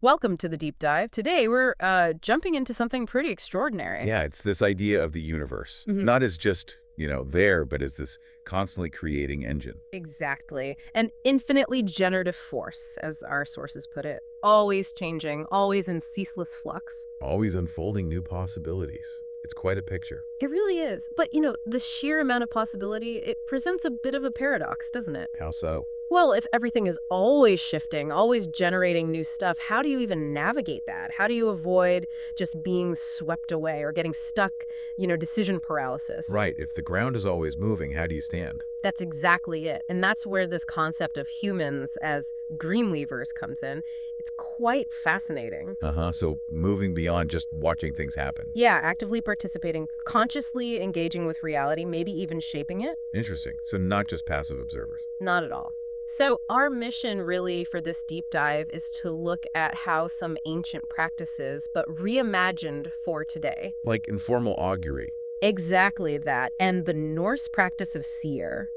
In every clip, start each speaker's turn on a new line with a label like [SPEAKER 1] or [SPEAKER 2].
[SPEAKER 1] Welcome to the deep dive. Today we're jumping into something pretty extraordinary.
[SPEAKER 2] Yeah, it's this idea of the universe,
[SPEAKER 1] hmm
[SPEAKER 2] not as just, there, but as this constantly creating engine.
[SPEAKER 1] Exactly. An infinitely generative force, as our sources put it. Always changing, always in ceaseless flux.
[SPEAKER 2] Always unfolding new possibilities. It's quite a picture.
[SPEAKER 1] It really is. But, the sheer amount of possibility, it presents a bit of a paradox, doesn't it?
[SPEAKER 2] How so?
[SPEAKER 1] Well, if everything is always shifting, always generating new stuff, how do you even navigate that? How do you avoid just being swept away or getting stuck, decision paralysis?
[SPEAKER 2] Right, if the ground is always moving, how do you stand?
[SPEAKER 1] That's exactly it. And that's where this concept of humans as Greamweavers comes in. It's quite fascinating.
[SPEAKER 2] So moving beyond just watching things happen.
[SPEAKER 1] Yeah, actively participating, consciously engaging with reality, maybe even shaping it?
[SPEAKER 2] Interesting. So not just passive observers.
[SPEAKER 1] Not at all. So our mission really for this deep dive is to look at how some ancient practices, but reimagined for today.
[SPEAKER 2] Like informal augury.
[SPEAKER 1] Exactly that. And the Norse practice of seer,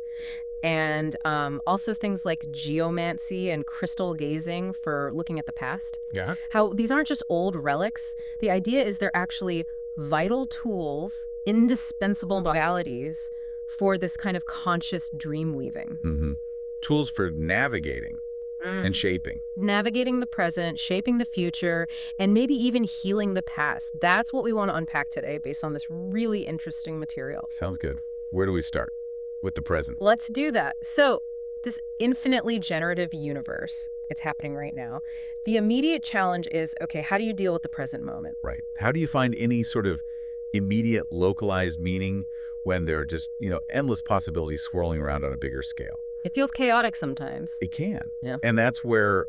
[SPEAKER 1] and also things like geomancy and crystal gazing for looking at the past.
[SPEAKER 2] Yeah.
[SPEAKER 1] How these aren't just old relics. The idea is they're actually vital tools, indispensable modalities for this kind of conscious dream weaving.
[SPEAKER 2] Tools for navigating and shaping.
[SPEAKER 1] Navigating the present, shaping the future, and maybe even healing the past. That's what we want to unpack today based on this really interesting material.
[SPEAKER 2] Sounds good. Where do we start? With the present.
[SPEAKER 1] Let's do that. So, this infinitely generative universe, it's happening right now. The immediate challenge is, okay, how do you deal with the present moment?
[SPEAKER 2] Right. How do you find any sort of immediate localized meaning when there are just, endless possibilities swirling around on a bigger scale?
[SPEAKER 1] It feels chaotic sometimes.
[SPEAKER 2] It can.
[SPEAKER 1] Yeah.
[SPEAKER 2] And that's where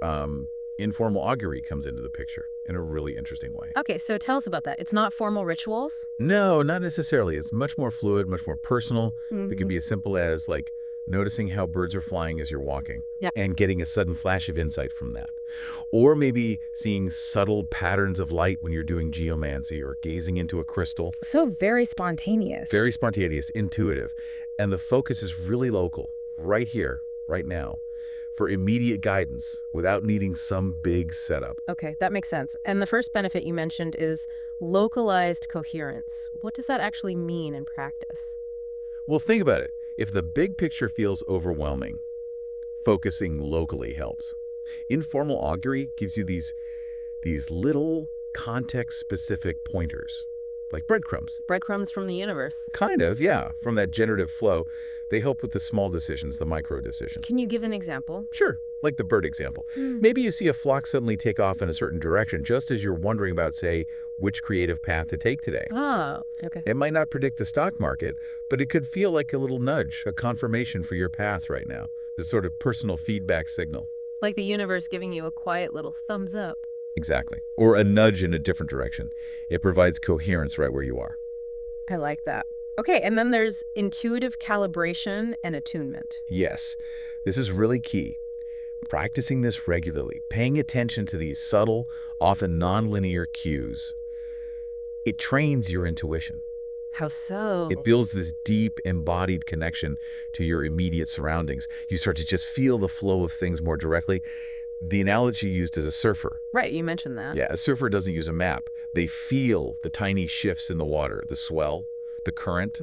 [SPEAKER 2] informal augury comes into the picture in a really interesting way.
[SPEAKER 1] Okay, so tell us about that. It's not formal rituals?
[SPEAKER 2] No, not necessarily. It's much more fluid, much more personal. It can
[SPEAKER 1] Mhm.
[SPEAKER 2] be as simple as like noticing how birds are flying as you're walking
[SPEAKER 1] Yeah.
[SPEAKER 2] and getting a sudden flash of insight from that. Or maybe seeing subtle patterns of light when you're doing geomancy or gazing into a crystal.
[SPEAKER 1] So very spontaneous.
[SPEAKER 2] Very spontaneous, intuitive. And the focus is really local, right here, right now, for immediate guidance without needing some big setup.
[SPEAKER 1] Okay, that makes sense. And the first benefit you mentioned is localized coherence. What does that actually mean in practice?
[SPEAKER 2] Well, think about it. If the big picture feels overwhelming, focusing locally helps. Informal augury gives you these little context-specific pointers, like breadcrumbs.
[SPEAKER 1] Breadcrumbs from the universe.
[SPEAKER 2] Kind of, yeah, from that generative flow. They help with the small decisions, the micro decisions.
[SPEAKER 1] Can you give an example?
[SPEAKER 2] Sure, like the bird example. Maybe you see a flock suddenly take off in a certain direction, just as you're wondering about, say, which creative path to take today.
[SPEAKER 1] Oh, okay.
[SPEAKER 2] It might not predict the stock market, but it could feel like a little nudge, a confirmation for your path right now. This sort of personal feedback signal.
[SPEAKER 1] Like the universe giving you a quiet little thumbs up.
[SPEAKER 2] Exactly. Or a nudge in a different direction. It provides coherence right where you are.
[SPEAKER 1] I like that. Okay, and then there's intuitive calibration and attunement.
[SPEAKER 2] Yes, this is really key. Practicing this regularly, paying attention to these subtle, often nonlinear cues, it trains your intuition.
[SPEAKER 1] How so?
[SPEAKER 2] It builds this deep, embodied connection to your immediate surroundings. You start to just feel the flow of things more directly. The analogy used is a surfer.
[SPEAKER 1] Right, you mentioned that.
[SPEAKER 2] Yeah, a surfer doesn't use a map. They feel the tiny shifts in the water, the swell, the current,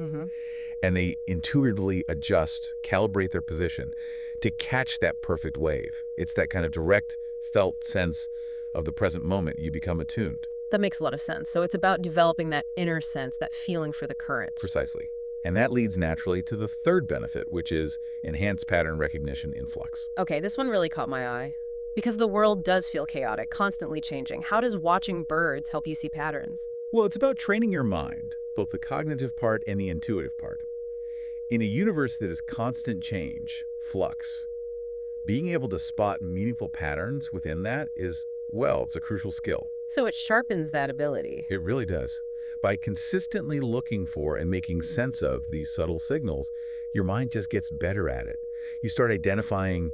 [SPEAKER 2] and they intuitively adjust, calibrate their position to catch that perfect wave. It's that kind of direct, felt sense of the present moment. You become attuned.
[SPEAKER 1] That makes a lot of sense. So it's about developing that inner sense, that feeling for the current.
[SPEAKER 2] Precisely. And that leads naturally to the third benefit, which is enhanced pattern recognition in flux.
[SPEAKER 1] Okay, this one really caught my eye. Because the world does feel chaotic, constantly changing. How does watching birds help you see patterns?
[SPEAKER 2] Well, it's about training your mind, both the cognitive part and the intuitive part. In a universe that is constant change, flux, being able to spot meaningful patterns within that is, well, it's a crucial skill.
[SPEAKER 1] So it sharpens that ability.
[SPEAKER 2] It really does. By consistently looking for and making sense of these subtle signals, your mind just gets better at it. You start identifying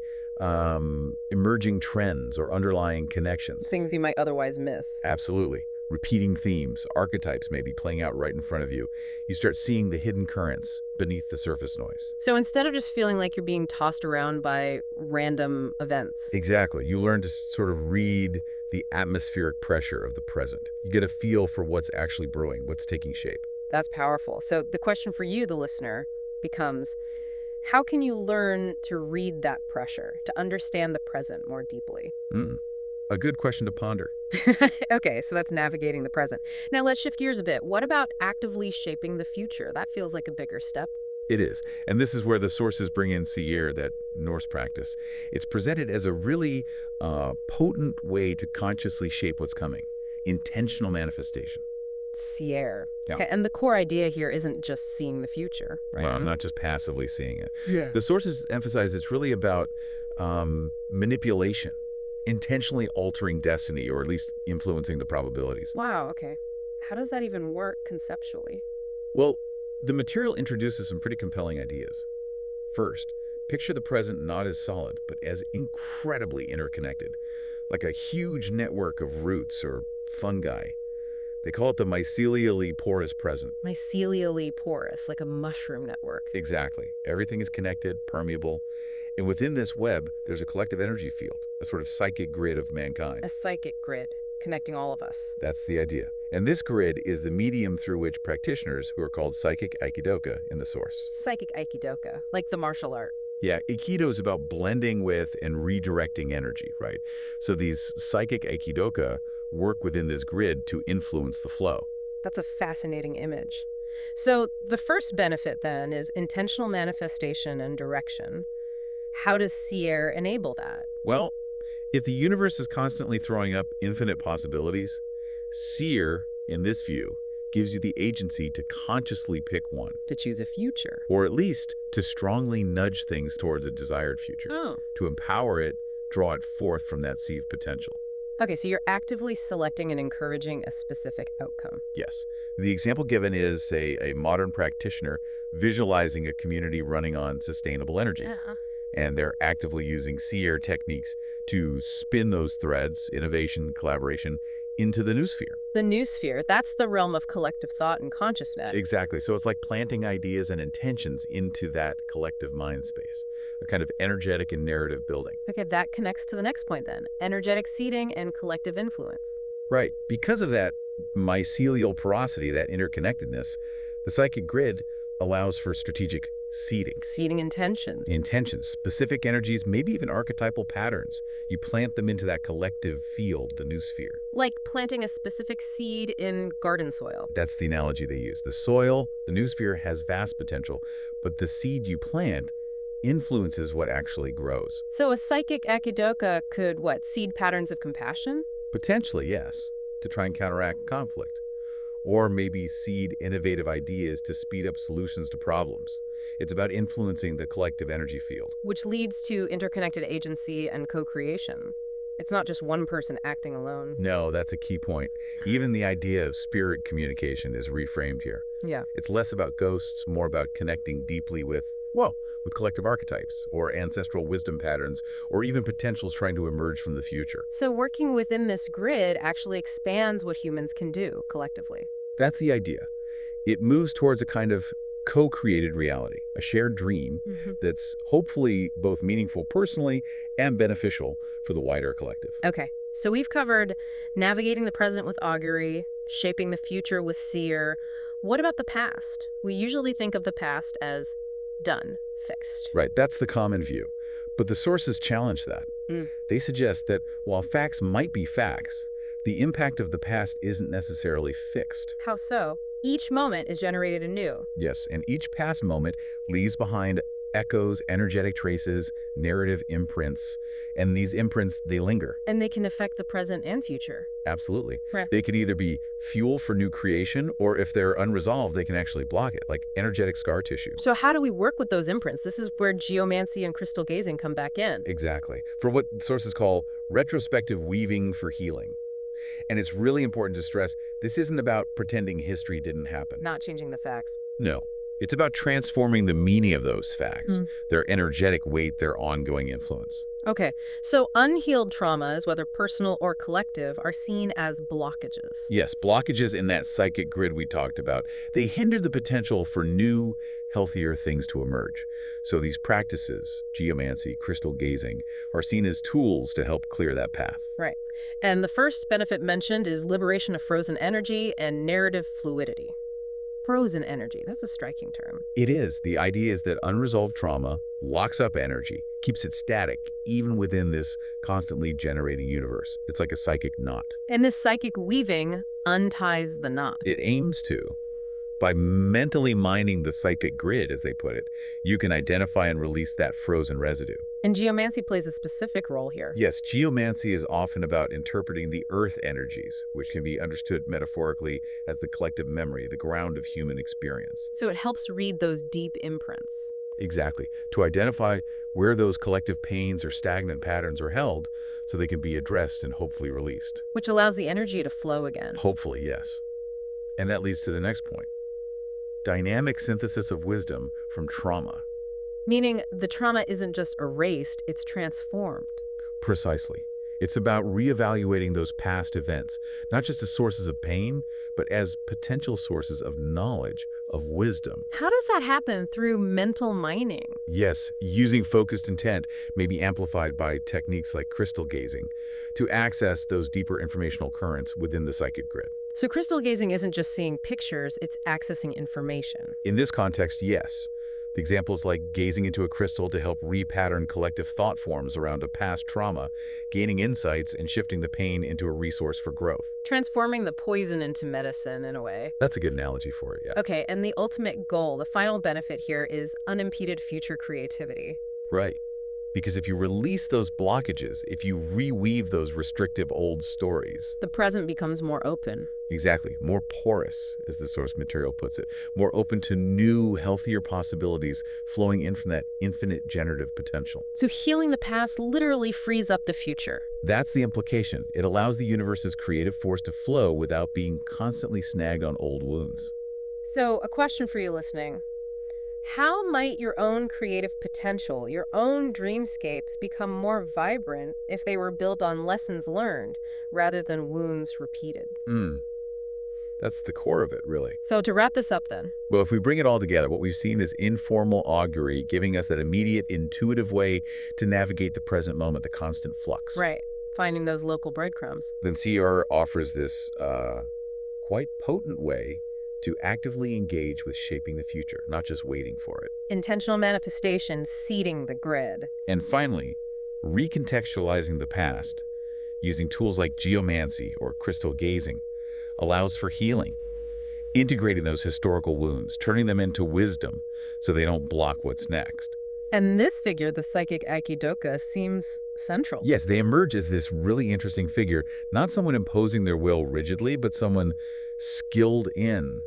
[SPEAKER 2] emerging trends or underlying connections.
[SPEAKER 1] Things you might otherwise miss.
[SPEAKER 2] Absolutely. Repeating themes, archetypes may be playing out right in front of you. You start seeing the hidden currents beneath the surface noise.
[SPEAKER 1] So instead of just feeling like you're being tossed around by random events.
[SPEAKER 2] Exactly. You learn to sort of read the atmospheric pressure of the present. You get a feel for what's actually brewing, what's taking shape.
[SPEAKER 1] That's powerful. So the question for you, the listener, becomes, how can you learn to read that pressure, to understand the present more deeply?
[SPEAKER 2] A good question to ponder.
[SPEAKER 1] Okay, so that's navigating the present. Now let's shift gears a bit. What about actively shaping the future? That feels like a bigger step.
[SPEAKER 2] It is. And this is where the sources bring in Seer, that Norse practice. It's presented as a really potent way to consciously shape what's coming. Intentional manifestation.
[SPEAKER 1] Sierra.
[SPEAKER 2] Yeah.
[SPEAKER 1] Okay, and the core idea here isn't just seeing the future, right?
[SPEAKER 2] Well, I'm not just passively seeing it.
[SPEAKER 1] Yeah.
[SPEAKER 2] The sources emphasize it's really about manipulation, intentionally altering destiny, or at least influencing the probabilities.
[SPEAKER 1] Wow, okay. How does that even work conceptually?
[SPEAKER 2] Well, the material introduces some pretty compelling ideas. First, picture the present not as solid, but as incredibly interconnected, like a huge network of roots or fungi. They call it the mycelially porous present.
[SPEAKER 1] Mycelially porous, like a mushroom network.
[SPEAKER 2] Exactly. Everything is connected, permeable, and within this web, there's a collective energy field, a sort of psychic grid of mankind.
[SPEAKER 1] A psychic grid connecting all of us.
[SPEAKER 2] That's the idea. And this grid is the medium through which practitioners, who are called psychic aikidoka in the source.
[SPEAKER 1] Psychic aikidoka, like the martial art.
[SPEAKER 2] Yeah, Aikido is about blending with and redirecting energy, right? So these psychic aikidoka work within this grid to influence the flow.
[SPEAKER 1] That's a fascinating image. So the first benefit then is intentional manifestation and direction. How does Seer enable that?
[SPEAKER 2] Well, if the universe is constantly throwing up infinite possibilities, Seer, in this view, gives you the agency to consciously pick one.
[SPEAKER 1] To choose a future.
[SPEAKER 2] Or at least to strongly nudge things towards a desired future.
[SPEAKER 1] Oh.
[SPEAKER 2] To empower it, draw it forth from that sea of potential.
[SPEAKER 1] Okay, so you're actively selecting and encouraging a specific outcome.
[SPEAKER 2] Yes. The example given is a modern practitioner visualizing a community running on sustainable energy.
[SPEAKER 1] Yeah.
[SPEAKER 2] And they're actively using Seer techniques to spin those threads, innovation, collaboration, into the noosphere.
[SPEAKER 1] The noosphere, that's the realm of collective thought and consciousness.
[SPEAKER 2] Exactly. So it's like planting ideas and intentions into that collective mind space, a kind of energetic and narrative building.
[SPEAKER 1] Okay, that connects to the next point then. Energetic seeding and collective influence.
[SPEAKER 2] Right. Because of that mycelial porosity, that interconnectedness, the psychic grid allows for strategic seeding.
[SPEAKER 1] Seeding intentions.
[SPEAKER 2] Intentions, specific energies, maybe even archetypal patterns. You plant them into that collective field, the noosphere.
[SPEAKER 1] Like planting a specific seed in garden soil.
[SPEAKER 2] That's the analogy they use. The soil, the noosphere, has vast potential, but the seed you plant influences what actually grows.
[SPEAKER 1] So a psychic aikidoka could, seed patterns of compassion?
[SPEAKER 2] Potentially, yes, to try and counteract conflict. Or maybe seed innovative ideas to speed up solutions to problems. It's about influencing the collective energy field.
[SPEAKER 1] Which leads to interconnected agency and co-creation. It's not just one person acting alone.
[SPEAKER 2] No, that's a key point. Even the idea of spirit communication is reframed here.
[SPEAKER 1] Yeah.
[SPEAKER 2] It's less about ghosts, more about connecting deeply with collective archetypes, or ancestral wisdom patterns, or even potentials trying to emerge from the future.
[SPEAKER 1] So working within this grid actually expands what humans can do collectively.
[SPEAKER 2] That's the idea. It moves towards a kind of co-created reality, a shared dream that's hopefully both meaningful personally and beneficial for the wider collective.
[SPEAKER 1] Okay, so we've covered navigating the present with augury, shaping the future with seer. What about the past? We usually think of the past as done, fixed.
[SPEAKER 2] Right, that's the common view. But the sources challenge that. They suggest that while facts might be facts, the impact of the past isn't necessarily fixed.
[SPEAKER 1] How so? Each moment is generated anew.
[SPEAKER 2] Yes, and each past moment leaves behind echoes, energetic traces, narrative imprints, and these imprints, they linger.
[SPEAKER 1] And they can affect the present and future.
[SPEAKER 2] Absolutely.
[SPEAKER 1] Right.
[SPEAKER 2] They could either be fuel for new creation, or if they're unresolved, they can actually block it, like energetic scar tissue.
[SPEAKER 1] So how do we work with those imprints? This is where geomancy and crystal gazing come back in.
[SPEAKER 2] Exactly. For what sources call retrospective weaving for healing. And it's really important to stress, this isn't about pretending history didn't happen.
[SPEAKER 1] Not changing the facts.
[SPEAKER 2] No. It's about transforming the meaning of those facts, their energetic weight, their ongoing influence.
[SPEAKER 1] Okay, so unhealed traumas, whether personal or collective, are seen as blockages.
[SPEAKER 2] Yes, blockages in that psychic grid we talked about, they hinder the potential for new, healthier things to emerge. So these practices, geomancy, crystal gazing, are seen as tools to help clear that path.
[SPEAKER 1] Right. And the first benefit mentioned is liberation of frozen energy and narrative fluidity. Frozen energy, that's a striking term.
[SPEAKER 2] It is. The idea is that unresolved trauma locks up energy, keeps it static, even within this constantly generating universe. It's like a psychic knot.
[SPEAKER 1] And this psychic weaving unties the knot.
[SPEAKER 2] It aims to. By mentally mining the psychic grid, as they put it, you can identify and release that frozen residue.
[SPEAKER 1] And geomancy plays a specific role here.
[SPEAKER 2] Yes, geomancy is often about interpreting the earth energies, which can be understood metaphorically as the collective memory, the ground of human experience.
[SPEAKER 1] So it helps read those deep imprints.
[SPEAKER 2] Exactly. To identify where those collective pains or stagnant patterns are held so they can be addressed and hopefully released.
[SPEAKER 1] Which allows the energy to flow again.
[SPEAKER 2] Hopefully, yes. And that leads to the next point. Dynamic synthesis of wisdom from trauma.
[SPEAKER 1] Meaning the trauma isn't just erased, it's transformed.
[SPEAKER 2] Precisely. It's about reevaluating those past events, not just as sources of pain, but as potential sources of knowledge, of wisdom.
[SPEAKER 1] How does that happen? Through mental mining?
[SPEAKER 2] Yes, using focused intent, maybe amplified by techniques like crystal gazing, to access those deeper informational currents within the psychic grid.
[SPEAKER 1] So crystal gazing isn't just seeing pictures, it's accessing information.
[SPEAKER 2] In this context, yes. The examples like gazing into a crystal to help repattern collective thought forms around a past trauma, gaining insights and shifting the pain into a resource for growth.
[SPEAKER 1] Transforming the poison into medicine, in a way.
[SPEAKER 2] That's a good analogy for it, yeah.
[SPEAKER 1] Okay, and the ultimate goal, the final benefit here is unimpeded future creativity.
[SPEAKER 2] Right. Because if you release those blockages, if you reweave those restrictive old stories,
[SPEAKER 1] The present becomes more open.
[SPEAKER 2] exactly, more porous, as the source material puts it, more open to new, healthier possibilities flowing in from that infinite generative potential.
[SPEAKER 1] So healing the past literally frees up the future.
[SPEAKER 2] That's the implication. It allows the universe's creative force to flow without being constantly snagged on old wounds.
[SPEAKER 1] So, a question for you listening. How might your own creative potential, your own dreamscapes become more vibrant if they were built on lessons learned rather than wounds repeated?
[SPEAKER 2] That's the core of it, really.
[SPEAKER 1] So to wrap this up then.
[SPEAKER 2] Well, if we bring it all together, what we've seen is informal augury, giving us that immediate, intuitive way to navigate the present moment, the constant flux.
[SPEAKER 1] Right. Finding those local breadcrumbs.
[SPEAKER 2] Then CR offers this quite potent way to actively engage with shaping the future, not just waiting for it.
[SPEAKER 1] Intentional manifestation seeding the grid.
[SPEAKER 2] And finally, recontextualizing the past, using tools like geomancy or crystal gazing, allows for healing, integrating those historical wounds, turning them into wisdom so they don't block what's next.
[SPEAKER 1] And this figure, the psychic Aikidoka, seems central.
[SPEAKER 2] Yes, they emerge as this really interesting figure, not someone imposing their will rigidly, but someone skilled in,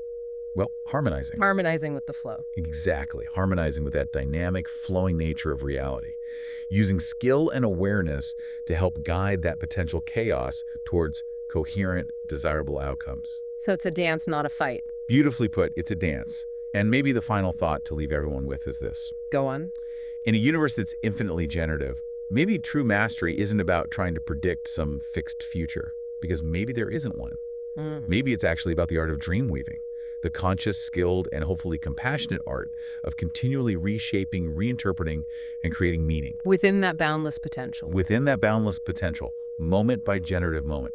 [SPEAKER 2] well, harmonizing.
[SPEAKER 1] Harmonizing with the flow.
[SPEAKER 2] Exactly, harmonizing with that dynamic, flowing nature of reality, using skill and awareness to help guide that potential chaos towards coherent, desirable outcomes.
[SPEAKER 1] So it's a dance, not a fight.
[SPEAKER 2] Beautifully put, it's a dance. And maybe the final thought to leave everyone with is this.
[SPEAKER 1] Go on.
[SPEAKER 2] In a universe that's infinitely generative, maybe true mastery isn't about trying to predict some fixed future, because maybe there isn't one. Maybe it's actually about the art of dreamweaving, the conscious, skilled, and hopefully compassionate art of continually reshaping, reinterpreting, and creating meaning.
[SPEAKER 1] Within that boundless potential.
[SPEAKER 2] Within that boundless potential, moment by generative moment.